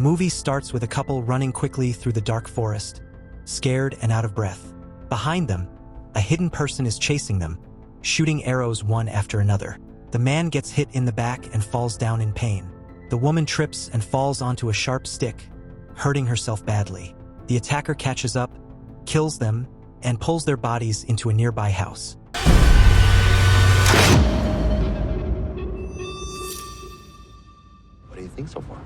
movie starts with a couple running quickly through the dark forest, scared and out of breath. Behind them, a hidden person is chasing them, shooting arrows one after another. The man gets hit in the back and falls down in pain. The woman trips and falls onto a sharp stick, hurting herself badly. The attacker catches up, kills them, and pulls their bodies into a nearby house. What do you think so far?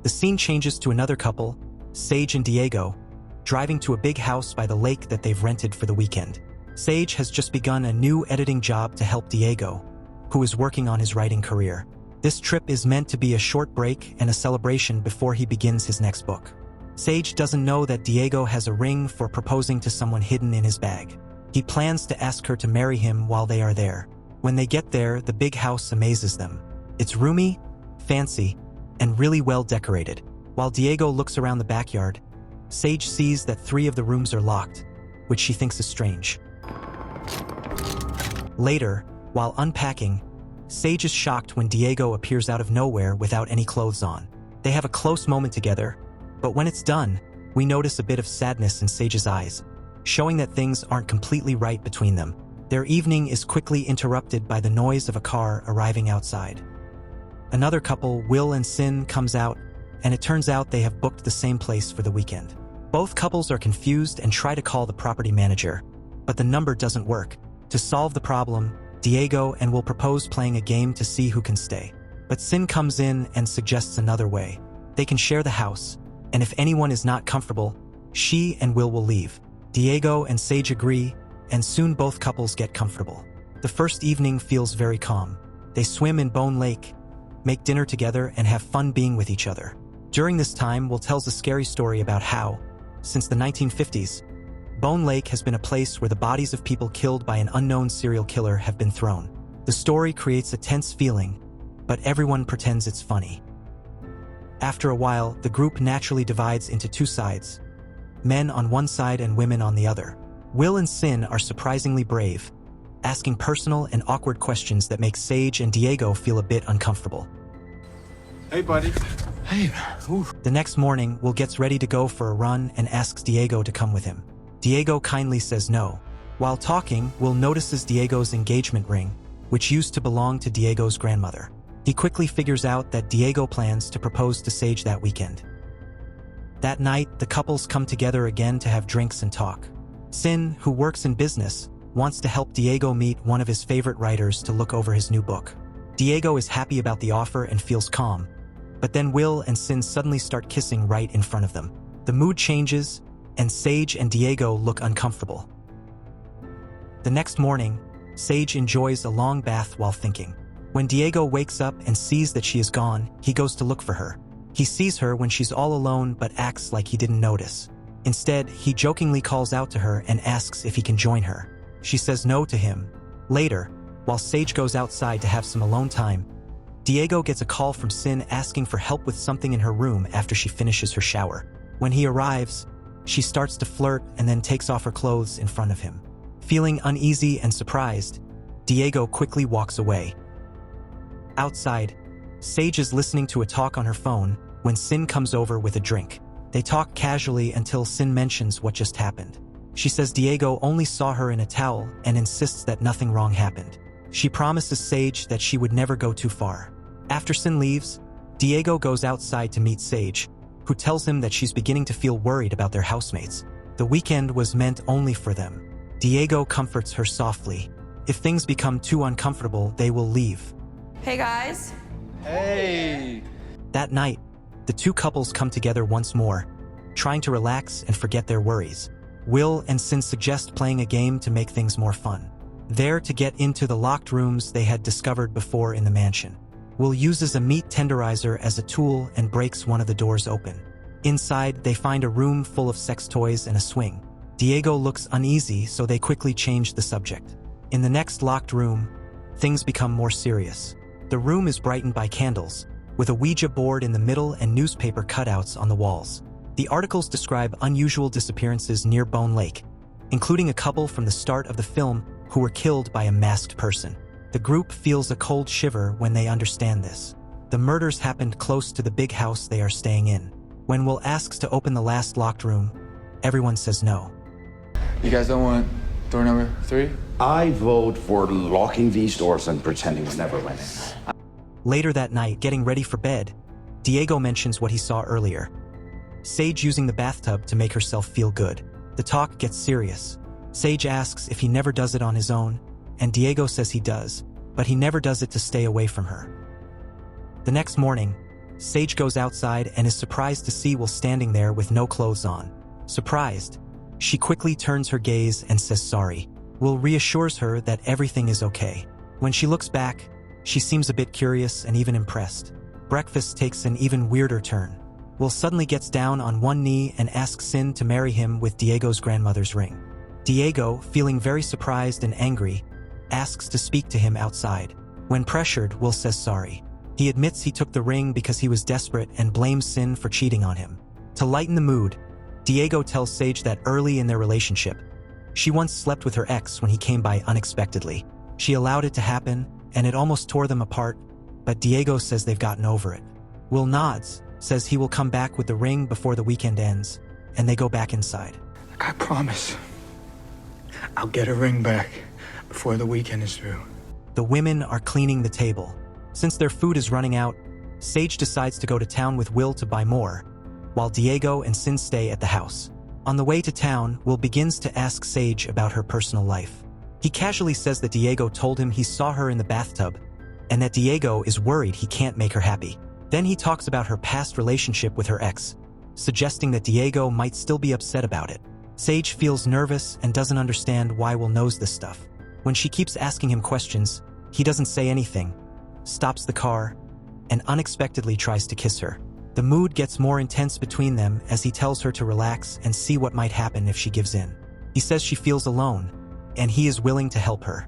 The scene changes to another couple, Sage and Diego, driving to a big house by the lake that they've rented for the weekend. Sage has just begun a new editing job to help Diego, who is working on his writing career. This trip is meant to be a short break and a celebration before he begins his next book. Sage doesn't know that Diego has a ring for proposing to someone hidden in his bag. He plans to ask her to marry him while they are there. When they get there, the big house amazes them. It's roomy, fancy, and really well decorated. While Diego looks around the backyard, Sage sees that 3 of the rooms are locked, which she thinks is strange. Later, while unpacking, Sage is shocked when Diego appears out of nowhere without any clothes on. They have a close moment together, but when it's done, we notice a bit of sadness in Sage's eyes, showing that things aren't completely right between them. Their evening is quickly interrupted by the noise of a car arriving outside. Another couple, Will and Sin, comes out, and it turns out they have booked the same place for the weekend. Both couples are confused and try to call the property manager, but the number doesn't work. To solve the problem, Diego and Will propose playing a game to see who can stay. But Sin comes in and suggests another way. They can share the house, and if anyone is not comfortable, she and Will leave. Diego and Sage agree, and soon both couples get comfortable. The first evening feels very calm. They swim in Bone Lake, make dinner together, and have fun being with each other. During this time, Will tells a scary story about how, since the 1950s, Bone Lake has been a place where the bodies of people killed by an unknown serial killer have been thrown. The story creates a tense feeling, but everyone pretends it's funny. After a while, the group naturally divides into 2 sides, men on one side and women on the other. Will and Sin are surprisingly brave, asking personal and awkward questions that make Sage and Diego feel a bit uncomfortable. Hey, buddy. Hey, ooh. The next morning, Will gets ready to go for a run and asks Diego to come with him. Diego kindly says no. While talking, Will notices Diego's engagement ring, which used to belong to Diego's grandmother. He quickly figures out that Diego plans to propose to Sage that weekend. That night, the couples come together again to have drinks and talk. Sin, who works in business, wants to help Diego meet one of his favorite writers to look over his new book. Diego is happy about the offer and feels calm, but then Will and Sin suddenly start kissing right in front of them. The mood changes, and Sage and Diego look uncomfortable. The next morning, Sage enjoys a long bath while thinking. When Diego wakes up and sees that she is gone, he goes to look for her. He sees her when she's all alone but acts like he didn't notice. Instead, he jokingly calls out to her and asks if he can join her. She says no to him. Later, while Sage goes outside to have some alone time, Diego gets a call from Sin asking for help with something in her room after she finishes her shower. When he arrives, she starts to flirt and then takes off her clothes in front of him. Feeling uneasy and surprised, Diego quickly walks away. Outside, Sage is listening to a talk on her phone when Sin comes over with a drink. They talk casually until Sin mentions what just happened. She says Diego only saw her in a towel and insists that nothing wrong happened. She promises Sage that she would never go too far. After Sin leaves, Diego goes outside to meet Sage, who tells him that she's beginning to feel worried about their housemates. The weekend was meant only for them. Diego comforts her softly. If things become too uncomfortable, they will leave. Hey guys. Hey. That night, the 2 couples come together once more, trying to relax and forget their worries. Will and Sin suggest playing a game to make things more fun. They're to get into the locked rooms they had discovered before in the mansion. Will uses a meat tenderizer as a tool and breaks one of the doors open. Inside, they find a room full of sex toys and a swing. Diego looks uneasy, so they quickly change the subject. In the next locked room, things become more serious. The room is brightened by candles, with a Ouija board in the middle and newspaper cutouts on the walls. The articles describe unusual disappearances near Bone Lake, including a couple from the start of the film who were killed by a masked person. The group feels a cold shiver when they understand this. The murders happened close to the big house they are staying in. When Will asks to open the last locked room, everyone says no. You guys don't want door number 3? I vote for locking these doors and pretending we never went in. Later that night, getting ready for bed, Diego mentions what he saw earlier. Sage using the bathtub to make herself feel good. The talk gets serious. Sage asks if he never does it on his own, and Diego says he does, but he never does it to stay away from her. The next morning, Sage goes outside and is surprised to see Will standing there with no clothes on. Surprised, she quickly turns her gaze and says sorry. Will reassures her that everything is okay. When she looks back, she seems a bit curious and even impressed. Breakfast takes an even weirder turn. Will suddenly gets down on one knee and asks Sin to marry him with Diego's grandmother's ring. Diego, feeling very surprised and angry, asks to speak to him outside. When pressured, Will says sorry. He admits he took the ring because he was desperate and blames Sin for cheating on him. To lighten the mood, Diego tells Sage that early in their relationship, she once slept with her ex when he came by unexpectedly. She allowed it to happen, and it almost tore them apart, but Diego says they've gotten over it. Will nods, says he will come back with the ring before the weekend ends, and they go back inside. I promise. I'll get a ring back before the weekend is through. The women are cleaning the table. Since their food is running out, Sage decides to go to town with Will to buy more, while Diego and Sin stay at the house. On the way to town, Will begins to ask Sage about her personal life. He casually says that Diego told him he saw her in the bathtub, and that Diego is worried he can't make her happy. Then he talks about her past relationship with her ex, suggesting that Diego might still be upset about it. Sage feels nervous and doesn't understand why Will knows this stuff. When she keeps asking him questions, he doesn't say anything, stops the car, and unexpectedly tries to kiss her. The mood gets more intense between them as he tells her to relax and see what might happen if she gives in. He says she feels alone, and he is willing to help her.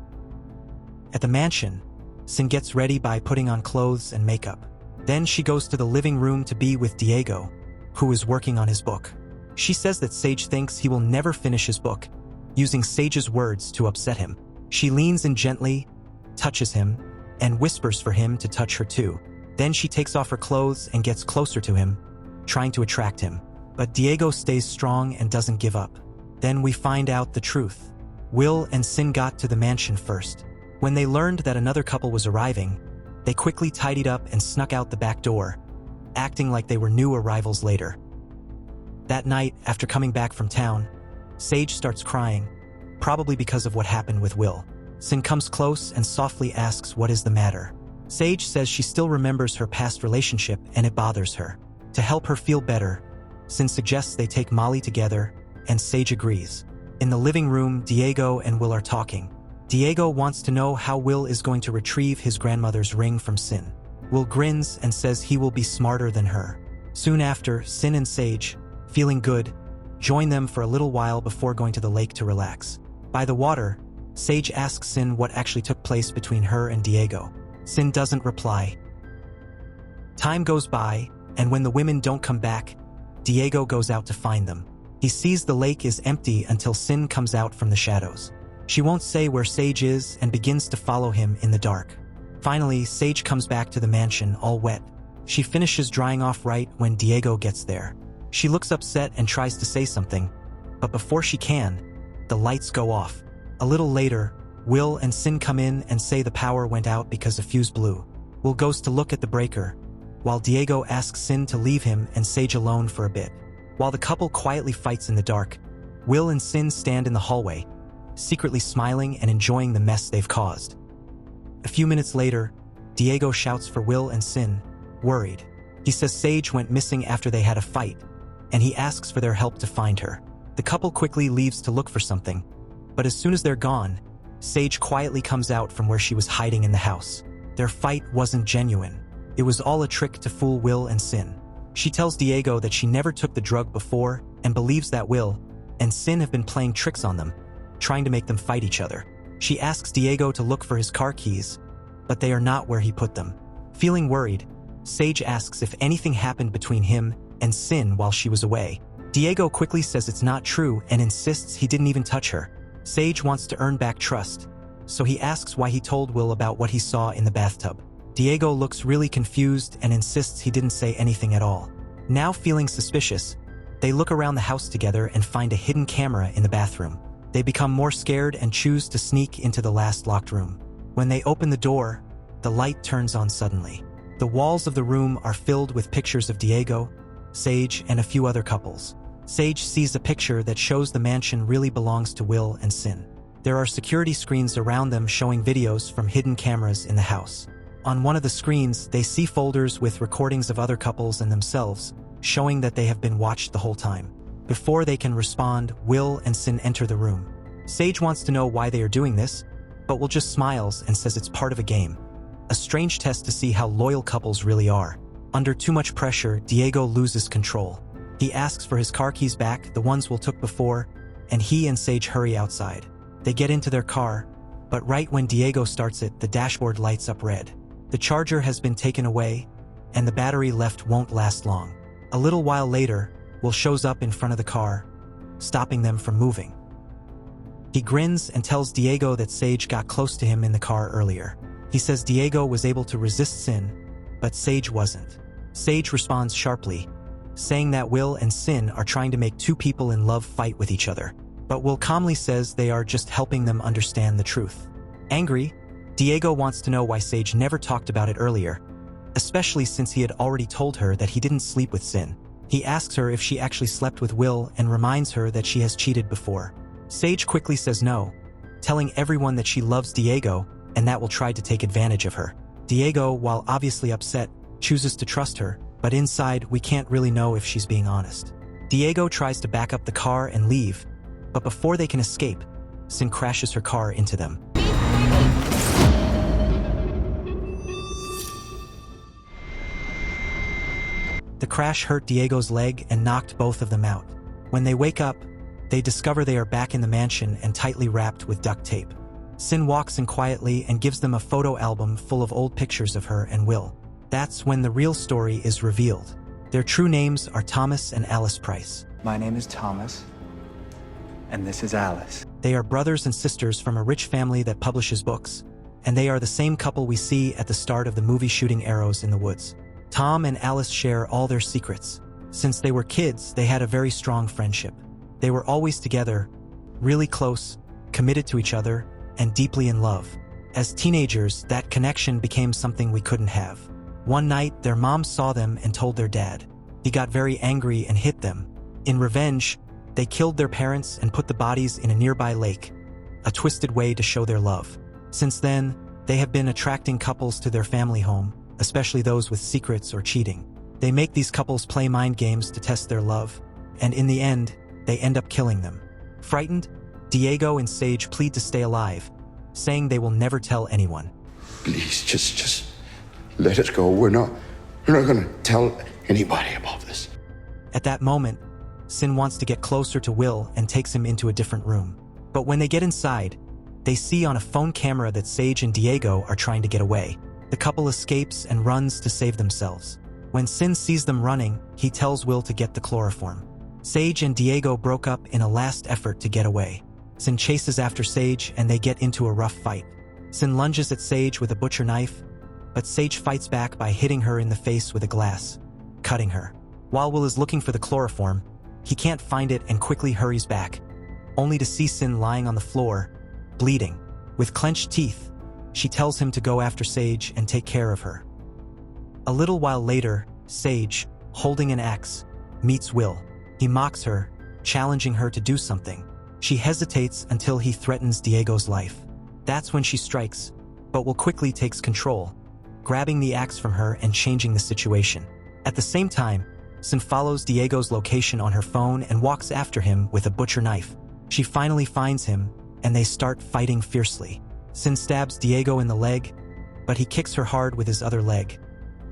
At the mansion, Sin gets ready by putting on clothes and makeup. Then she goes to the living room to be with Diego, who is working on his book. She says that Sage thinks he will never finish his book, using Sage's words to upset him. She leans in gently, touches him, and whispers for him to touch her too. Then she takes off her clothes and gets closer to him, trying to attract him. But Diego stays strong and doesn't give up. Then we find out the truth. Will and Sin got to the mansion first. When they learned that another couple was arriving, they quickly tidied up and snuck out the back door, acting like they were new arrivals later. That night, after coming back from town, Sage starts crying, probably because of what happened with Will. Sin comes close and softly asks what is the matter. Sage says she still remembers her past relationship and it bothers her. To help her feel better, Sin suggests they take Molly together, and Sage agrees. In the living room, Diego and Will are talking. Diego wants to know how Will is going to retrieve his grandmother's ring from Sin. Will grins and says he will be smarter than her. Soon after, Sin and Sage, feeling good, join them for a little while before going to the lake to relax. By the water, Sage asks Sin what actually took place between her and Diego. Sin doesn't reply. Time goes by, and when the women don't come back, Diego goes out to find them. He sees the lake is empty until Sin comes out from the shadows. She won't say where Sage is and begins to follow him in the dark. Finally, Sage comes back to the mansion all wet. She finishes drying off right when Diego gets there. She looks upset and tries to say something, but before she can, the lights go off. A little later, Will and Sin come in and say the power went out because a fuse blew. Will goes to look at the breaker, while Diego asks Sin to leave him and Sage alone for a bit. While the couple quietly fights in the dark, Will and Sin stand in the hallway, secretly smiling and enjoying the mess they've caused. A few minutes later, Diego shouts for Will and Sin, worried. He says Sage went missing after they had a fight, and he asks for their help to find her. The couple quickly leaves to look for something, but as soon as they're gone, Sage quietly comes out from where she was hiding in the house. Their fight wasn't genuine. It was all a trick to fool Will and Sin. She tells Diego that she never took the drug before and believes that Will and Sin have been playing tricks on them, trying to make them fight each other. She asks Diego to look for his car keys, but they are not where he put them. Feeling worried, Sage asks if anything happened between him and Sin while she was away. Diego quickly says it's not true and insists he didn't even touch her. Sage wants to earn back trust, so he asks why he told Will about what he saw in the bathtub. Diego looks really confused and insists he didn't say anything at all. Now feeling suspicious, they look around the house together and find a hidden camera in the bathroom. They become more scared and choose to sneak into the last locked room. When they open the door, the light turns on suddenly. The walls of the room are filled with pictures of Diego, Sage, and a few other couples. Sage sees a picture that shows the mansion really belongs to Will and Sin. There are security screens around them showing videos from hidden cameras in the house. On one of the screens, they see folders with recordings of other couples and themselves, showing that they have been watched the whole time. Before they can respond, Will and Sin enter the room. Sage wants to know why they are doing this, but Will just smiles and says it's part of a game. A strange test to see how loyal couples really are. Under too much pressure, Diego loses control. He asks for his car keys back, the ones Will took before, and he and Sage hurry outside. They get into their car, but right when Diego starts it, the dashboard lights up red. The charger has been taken away, and the battery left won't last long. A little while later, Will shows up in front of the car, stopping them from moving. He grins and tells Diego that Sage got close to him in the car earlier. He says Diego was able to resist Sin, but Sage wasn't. Sage responds sharply, saying that Will and Sin are trying to make two people in love fight with each other. But Will calmly says they are just helping them understand the truth. Angry, Diego wants to know why Sage never talked about it earlier, especially since he had already told her that he didn't sleep with Sin. He asks her if she actually slept with Will and reminds her that she has cheated before. Sage quickly says no, telling everyone that she loves Diego and that Will try to take advantage of her. Diego, while obviously upset, chooses to trust her, but inside we can't really know if she's being honest. Diego tries to back up the car and leave, but before they can escape, Sin crashes her car into them. The crash hurt Diego's leg and knocked both of them out. When they wake up, they discover they are back in the mansion and tightly wrapped with duct tape. Sin walks in quietly and gives them a photo album full of old pictures of her and Will. That's when the real story is revealed. Their true names are Thomas and Alice Price. My name is Thomas, and this is Alice. They are brothers and sisters from a rich family that publishes books, and they are the same couple we see at the start of the movie shooting arrows in the woods. Tom and Alice share all their secrets. Since they were kids, they had a very strong friendship. They were always together, really close, committed to each other, and deeply in love. As teenagers, that connection became something we couldn't have. One night, their mom saw them and told their dad. He got very angry and hit them. In revenge, they killed their parents and put the bodies in a nearby lake, a twisted way to show their love. Since then, they have been attracting couples to their family home, especially those with secrets or cheating. They make these couples play mind games to test their love, and in the end, they end up killing them. Frightened, Diego and Sage plead to stay alive, saying they will never tell anyone. Please, just let it go. We're not gonna tell anybody about this. At that moment, Sin wants to get closer to Will and takes him into a different room. But when they get inside, they see on a phone camera that Sage and Diego are trying to get away. The couple escapes and runs to save themselves. When Sin sees them running, he tells Will to get the chloroform. Sage and Diego broke up in a last effort to get away. Sin chases after Sage and they get into a rough fight. Sin lunges at Sage with a butcher knife, but Sage fights back by hitting her in the face with a glass, cutting her. While Will is looking for the chloroform, he can't find it and quickly hurries back, only to see Sin lying on the floor, bleeding. With clenched teeth, she tells him to go after Sage and take care of her. A little while later, Sage, holding an axe, meets Will. He mocks her, challenging her to do something. She hesitates until he threatens Diego's life. That's when she strikes, but Will quickly takes control, grabbing the axe from her and changing the situation. At the same time, Sin follows Diego's location on her phone and walks after him with a butcher knife. She finally finds him, and they start fighting fiercely. Sin stabs Diego in the leg, but he kicks her hard with his other leg,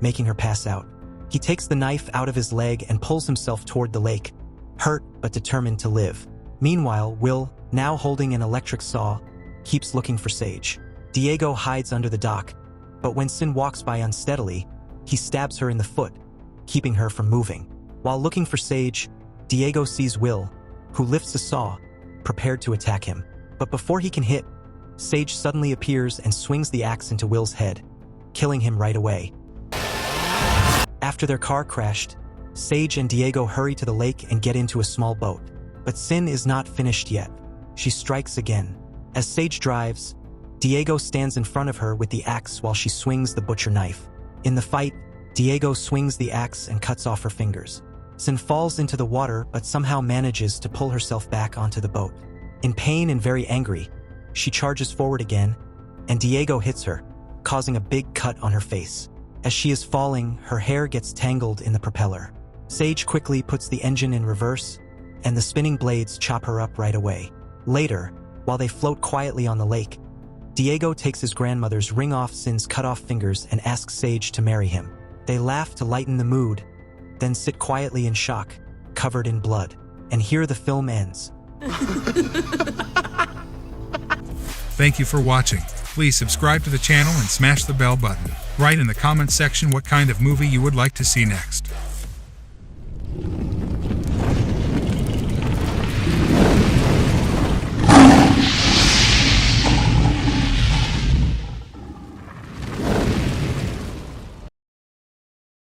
making her pass out. He takes the knife out of his leg and pulls himself toward the lake, hurt but determined to live. Meanwhile, Will, now holding an electric saw, keeps looking for Sage. Diego hides under the dock, but when Sin walks by unsteadily, he stabs her in the foot, keeping her from moving. While looking for Sage, Diego sees Will, who lifts a saw, prepared to attack him. But before he can hit, Sage suddenly appears and swings the axe into Will's head, killing him right away. After their car crashed, Sage and Diego hurry to the lake and get into a small boat. But Sin is not finished yet. She strikes again. As Sage drives, Diego stands in front of her with the axe while she swings the butcher knife. In the fight, Diego swings the axe and cuts off her fingers. Sin falls into the water but somehow manages to pull herself back onto the boat. In pain and very angry, she charges forward again, and Diego hits her, causing a big cut on her face. As she is falling, her hair gets tangled in the propeller. Sage quickly puts the engine in reverse, and the spinning blades chop her up right away. Later, while they float quietly on the lake, Diego takes his grandmother's ring off Sin's cut-off fingers and asks Sage to marry him. They laugh to lighten the mood, then sit quietly in shock, covered in blood. And here the film ends. Thank you for watching. Please subscribe to the channel and smash the bell button. Write in the comments section what kind of movie you would like to see next.